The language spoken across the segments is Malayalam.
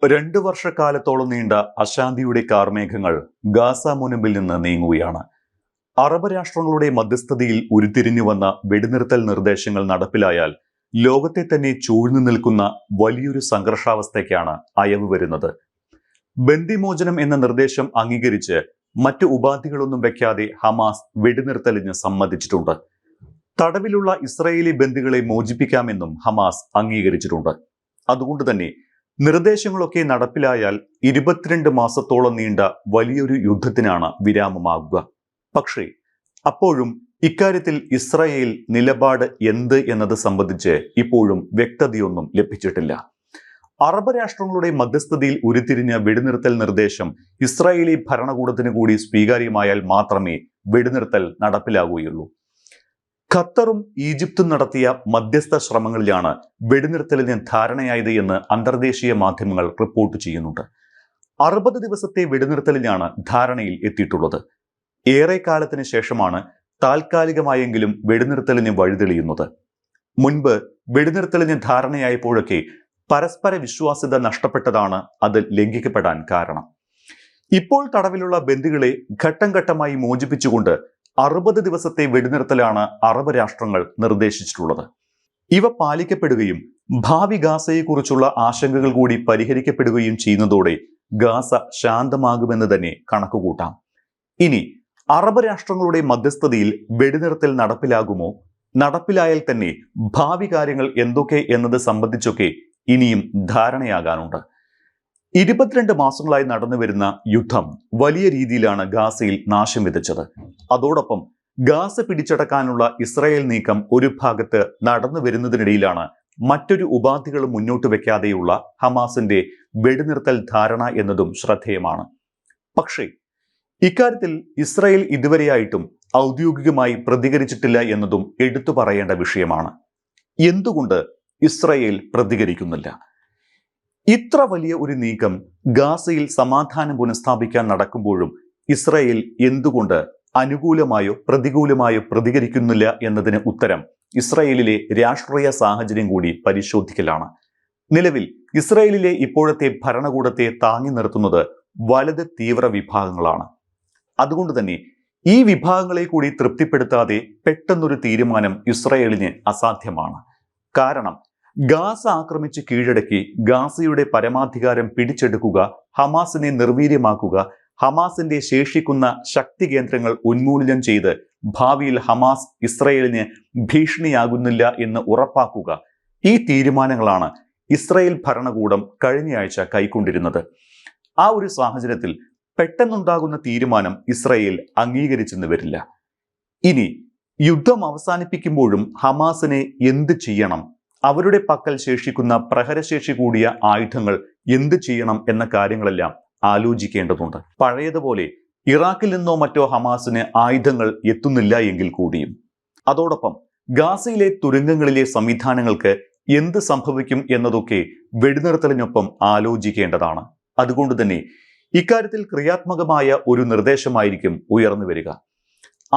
2 വർഷക്കാലത്തോളം നീണ്ട അശാന്തിയുടെ കാർമേഘങ്ങൾ ഗാസ മുനമ്പിൽ നിന്ന് നീങ്ങുകയാണ്. അറബ് രാഷ്ട്രങ്ങളുടെ മധ്യസ്ഥതയിൽ ഉരുത്തിരിഞ്ഞു വന്ന വെടിനിർത്തൽ നിർദ്ദേശങ്ങൾ നടപ്പിലായാൽ ലോകത്തെ തന്നെ ചൂഴ്ന്നു നിൽക്കുന്ന വലിയൊരു സംഘർഷാവസ്ഥയ്ക്കാണ് അയവ് വരുന്നത്. ബന്ദിമോചനം എന്ന നിർദ്ദേശം അംഗീകരിച്ച് മറ്റു ഉപാധികളൊന്നും വെക്കാതെ ഹമാസ് വെടിനിർത്തലിന് സമ്മതിച്ചിട്ടുണ്ട്. തടവിലുള്ള ഇസ്രായേലി ബന്ദികളെ മോചിപ്പിക്കാമെന്നും ഹമാസ് അംഗീകരിച്ചിട്ടുണ്ട്. അതുകൊണ്ട് തന്നെ നിർദ്ദേശങ്ങളൊക്കെ നടപ്പിലായാൽ 22 മാസത്തോളം നീണ്ട വലിയൊരു യുദ്ധത്തിനാണ് വിരാമമാകുക. പക്ഷേ അപ്പോഴും ഇക്കാര്യത്തിൽ ഇസ്രായേൽ നിലപാട് എന്ത് എന്നത് സംബന്ധിച്ച് ഇപ്പോഴും വ്യക്തതയൊന്നും ലഭിച്ചിട്ടില്ല. അറബ് രാഷ്ട്രങ്ങളുടെ മധ്യസ്ഥതയിൽ ഉരുത്തിരിഞ്ഞ വെടിനിർത്തൽ നിർദ്ദേശം ഇസ്രായേലി ഭരണകൂടത്തിന് കൂടി സ്വീകാര്യമായാൽ മാത്രമേ വെടിനിർത്തൽ നടപ്പിലാകുകയുള്ളൂ. ഖത്തറും ഈജിപ്തും നടത്തിയ മധ്യസ്ഥ ശ്രമങ്ങളിലാണ് വെടിനിർത്തലിന് ധാരണയായത് എന്ന് അന്തർദേശീയ മാധ്യമങ്ങൾ റിപ്പോർട്ട് ചെയ്യുന്നുണ്ട്. 60 ദിവസത്തെ വെടിനിർത്തലിനാണ് ധാരണയിൽ എത്തിയിട്ടുള്ളത്. ഏറെ കാലത്തിന് ശേഷമാണ് താൽക്കാലികമായെങ്കിലും വെടിനിർത്തലിന് വഴിതെളിയുന്നത്. മുൻപ് വെടിനിർത്തലിന് ധാരണയായപ്പോഴൊക്കെ പരസ്പര വിശ്വാസ്യത നഷ്ടപ്പെട്ടതാണ് അത് ലംഘിക്കപ്പെടാൻ കാരണം. ഇപ്പോൾ തടവിലുള്ള ബന്ദികളെ ഘട്ടം ഘട്ടമായി മോചിപ്പിച്ചുകൊണ്ട് 60 ദിവസത്തെ വെടിനിർത്തലാണ് അറബ് രാഷ്ട്രങ്ങൾ നിർദ്ദേശിച്ചിട്ടുള്ളത്. ഇവ പാലിക്കപ്പെടുകയും ഭാവി ഗാസയെക്കുറിച്ചുള്ള ആശങ്കകൾ കൂടി പരിഹരിക്കപ്പെടുകയും ചെയ്യുന്നതോടെ ഗാസ ശാന്തമാകുമെന്ന് തന്നെ കണക്കുകൂട്ടാം. ഇനി അറബ് രാഷ്ട്രങ്ങളുടെ മധ്യസ്ഥതയിൽ വെടിനിർത്തൽ നടപ്പിലാകുമോ? നടപ്പിലായാൽ തന്നെ ഭാവി കാര്യങ്ങൾ എന്തൊക്കെ എന്നത് സംബന്ധിച്ചൊക്കെ ഇനിയും ധാരണയാകാനുണ്ട്. 22 മാസങ്ങളായി നടന്നു വരുന്ന യുദ്ധം വലിയ രീതിയിലാണ് ഗാസയിൽ നാശം വിതച്ചത്. അതോടൊപ്പം ഗാസ പിടിച്ചടക്കാനുള്ള ഇസ്രായേൽ നീക്കം ഒരു ഭാഗത്ത് നടന്നു വരുന്നതിനിടയിലാണ് മറ്റൊരു ഉപാധികളും മുന്നോട്ട് വെക്കാതെയുള്ള ഹമാസിന്റെ വെടിനിർത്തൽ ധാരണ എന്നതും ശ്രദ്ധേയമാണ്. പക്ഷേ ഇക്കാര്യത്തിൽ ഇസ്രായേൽ ഇതുവരെയായിട്ടും ഔദ്യോഗികമായി പ്രതികരിച്ചിട്ടില്ല എന്നതും എടുത്തു പറയേണ്ട വിഷയമാണ്. എന്തുകൊണ്ട് ഇസ്രായേൽ പ്രതികരിക്കുന്നില്ല? ഇത്ര വലിയ ഒരു നീക്കം ഗാസയിൽ സമാധാനം പുനഃസ്ഥാപിക്കാൻ നടക്കുമ്പോഴും ഇസ്രായേൽ എന്തുകൊണ്ട് അനുകൂലമായോ പ്രതികൂലമായോ പ്രതികരിക്കുന്നില്ല എന്നതിന് ഉത്തരം ഇസ്രായേലിലെ രാഷ്ട്രീയ സാഹചര്യം കൂടി പരിശോധിക്കലാണ്. നിലവിൽ ഇസ്രായേലിലെ ഇപ്പോഴത്തെ ഭരണകൂടത്തെ താങ്ങി നിർത്തുന്നത് വലത് തീവ്ര വിഭാഗങ്ങളാണ്. അതുകൊണ്ട് തന്നെ ഈ വിഭാഗങ്ങളെ കൂടി തൃപ്തിപ്പെടുത്താതെ പെട്ടെന്നൊരു തീരുമാനം ഇസ്രായേലിന് അസാധ്യമാണ്. കാരണം ഗാസ ആക്രമിച്ച് കീഴടക്കി ഗാസയുടെ പരമാധികാരം പിടിച്ചെടുക്കുക, ഹമാസിനെ നിർവീര്യമാക്കുക, ഹമാസിന്റെ ശേഷിക്കുന്ന ശക്തി കേന്ദ്രങ്ങൾ ഉന്മൂലനം ചെയ്ത് ഭാവിയിൽ ഹമാസ് ഇസ്രായേലിന് ഭീഷണിയാകുന്നില്ല എന്ന് ഉറപ്പാക്കുക, ഈ തീരുമാനങ്ങളാണ് ഇസ്രായേൽ ഭരണകൂടം കഴിഞ്ഞയാഴ്ച കൈക്കൊണ്ടിരുന്നത്. ആ ഒരു സാഹചര്യത്തിൽ പെട്ടെന്നുണ്ടാകുന്ന തീരുമാനം ഇസ്രായേൽ അംഗീകരിച്ചെന്ന് വരില്ല. ഇനി യുദ്ധം അവസാനിപ്പിക്കുമ്പോഴും ഹമാസിനെ എന്ത് ചെയ്യണം, അവരുടെ പക്കൽ ശേഷിക്കുന്ന പ്രഹരശേഷി കൂടിയ ആയുധങ്ങൾ എന്ത് ചെയ്യണം എന്ന കാര്യങ്ങളെല്ലാം ആലോചിക്കേണ്ടതുണ്ട്. പഴയതുപോലെ ഇറാഖിൽ നിന്നോ മറ്റോ ഹമാസിന് ആയുധങ്ങൾ എത്തുന്നില്ല എങ്കിൽ കൂടിയും അതോടൊപ്പം ഗാസയിലെ തുരങ്കങ്ങളിലെ സംവിധാനങ്ങൾക്ക് എന്ത് സംഭവിക്കും എന്നതൊക്കെ വെടിനിർത്തലിനൊപ്പം ആലോചിക്കേണ്ടതാണ്. അതുകൊണ്ട് തന്നെ ഇക്കാര്യത്തിൽ ക്രിയാത്മകമായ ഒരു നിർദ്ദേശമായിരിക്കും ഉയർന്നു വരിക.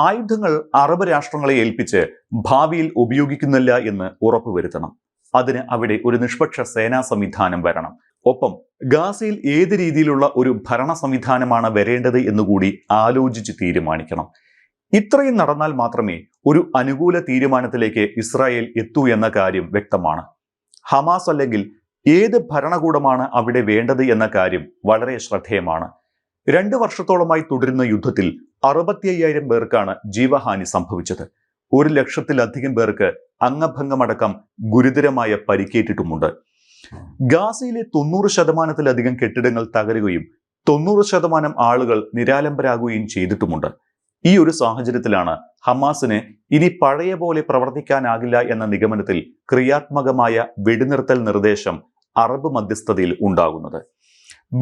ആയുധങ്ങൾ അറബ് രാഷ്ട്രങ്ങളെ ഏൽപ്പിച്ച് ഭാവിയിൽ ഉപയോഗിക്കുന്നില്ല എന്ന് ഉറപ്പുവരുത്തണം. അതിന് അവിടെ ഒരു നിഷ്പക്ഷ സേനാ സംവിധാനം വരണം. ഒപ്പം ഗാസയിൽ ഏത് രീതിയിലുള്ള ഒരു ഭരണ സംവിധാനമാണ് വരേണ്ടത് എന്നുകൂടി ആലോചിച്ച് തീരുമാനിക്കണം. ഇത്രയും നടന്നാൽ മാത്രമേ ഒരു അനുകൂല തീരുമാനത്തിലേക്ക് ഇസ്രായേൽ എത്തൂ എന്ന കാര്യം വ്യക്തമാണ്. ഹമാസ് അല്ലെങ്കിൽ ഏത് ഭരണകൂടമാണ് അവിടെ വേണ്ടത് എന്ന കാര്യം വളരെ ശ്രദ്ധേയമാണ്. 2 വർഷത്തോളമായി തുടരുന്ന യുദ്ധത്തിൽ 65,000 പേർക്കാണ് ജീവഹാനി സംഭവിച്ചത്. 100,000-ലധികം പേർക്ക് അംഗഭംഗമടക്കം ഗുരുതരമായ പരിക്കേറ്റിട്ടുമുണ്ട്. ഗാസയിലെ 90%-ലധികം കെട്ടിടങ്ങൾ തകരുകയും 90% ആളുകൾ നിരാലംബരാകുകയും ചെയ്തിട്ടുമുണ്ട്. ഈ ഒരു സാഹചര്യത്തിലാണ് ഹമാസിന് ഇനി പഴയ പോലെ പ്രവർത്തിക്കാനാകില്ല എന്ന നിഗമനത്തിൽ ക്രിയാത്മകമായ വെടിനിർത്തൽ നിർദ്ദേശം അറബ് മധ്യസ്ഥതയിൽ ഉണ്ടാകുന്നത്.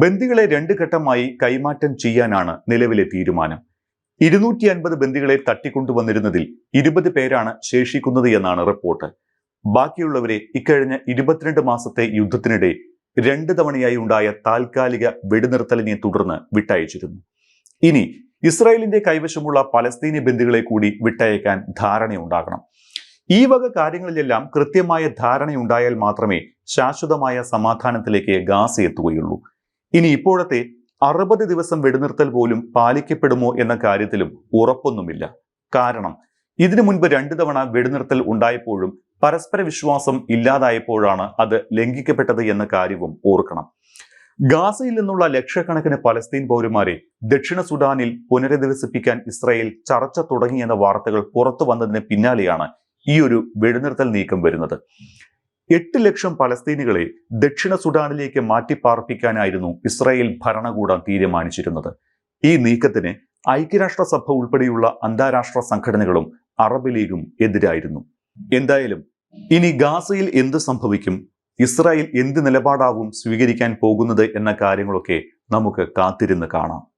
ബന്ദികളെ 2 ഘട്ടമായി കൈമാറ്റം ചെയ്യാനാണ് നിലവിലെ തീരുമാനം. 250 ബന്ദികളെ തട്ടിക്കൊണ്ടുവന്നിരുന്നതിൽ 20 പേരാണ് ശേഷിക്കുന്നത് എന്നാണ് റിപ്പോർട്ട്. ബാക്കിയുള്ളവരെ ഇക്കഴിഞ്ഞ 22 മാസത്തെ യുദ്ധത്തിനിടെ 2 തവണയായി ഉണ്ടായ താൽക്കാലിക വെടിനിർത്തലിനെ തുടർന്ന് വിട്ടയച്ചിരുന്നു. ഇനി ഇസ്രായേലിന്റെ കൈവശമുള്ള പലസ്തീനി ബന്ദികളെ കൂടി വിട്ടയക്കാൻ ധാരണയുണ്ടാകണം. ഈ വക കാര്യങ്ങളിലെല്ലാം കൃത്യമായ ധാരണയുണ്ടായാൽ മാത്രമേ ശാശ്വതമായ സമാധാനത്തിലേക്ക് ഗാസ എത്തുകയുള്ളൂ. ഇനി ഇപ്പോഴത്തെ 60 ദിവസം വെടിനിർത്തൽ പോലും പാലിക്കപ്പെടുമോ എന്ന കാര്യത്തിലും ഉറപ്പൊന്നുമില്ല. കാരണം ഇതിനു മുൻപ് 2 തവണ വെടിനിർത്തൽ ഉണ്ടായപ്പോഴും പരസ്പര വിശ്വാസം ഇല്ലാതായപ്പോഴാണ് അത് ലംഘിക്കപ്പെട്ടത് എന്ന കാര്യവും ഓർക്കണം. ഗാസയിൽ നിന്നുള്ള ലക്ഷക്കണക്കിന് പലസ്തീൻ പൗരന്മാരെ ദക്ഷിണ സുഡാനിൽ പുനരധിവസിപ്പിക്കാൻ ഇസ്രായേൽ ചർച്ച തുടങ്ങിയെന്ന വാർത്തകൾ പുറത്തു വന്നതിന് പിന്നാലെയാണ് ഈ ഒരു വെടിനിർത്തൽ നീക്കം വരുന്നത്. 8 ലക്ഷം പലസ്തീനികളെ ദക്ഷിണ സുഡാനിലേക്ക് മാറ്റിപ്പാർപ്പിക്കാനായിരുന്നു ഇസ്രായേൽ ഭരണകൂടം തീരുമാനിച്ചിരുന്നത്. ഈ നീക്കത്തിന് ഐക്യരാഷ്ട്രസഭ ഉൾപ്പെടെയുള്ള അന്താരാഷ്ട്ര സംഘടനകളും അറബ് ലീഗും എതിരായിരുന്നു. എന്തായാലും ഇനി ഗാസയിൽ എന്ത് സംഭവിക്കും, ഇസ്രായേൽ എന്ത് നിലപാടാവും സ്വീകരിക്കാൻ പോകുന്നത് എന്ന കാര്യങ്ങളൊക്കെ നമുക്ക് കാത്തിരുന്ന് കാണാം.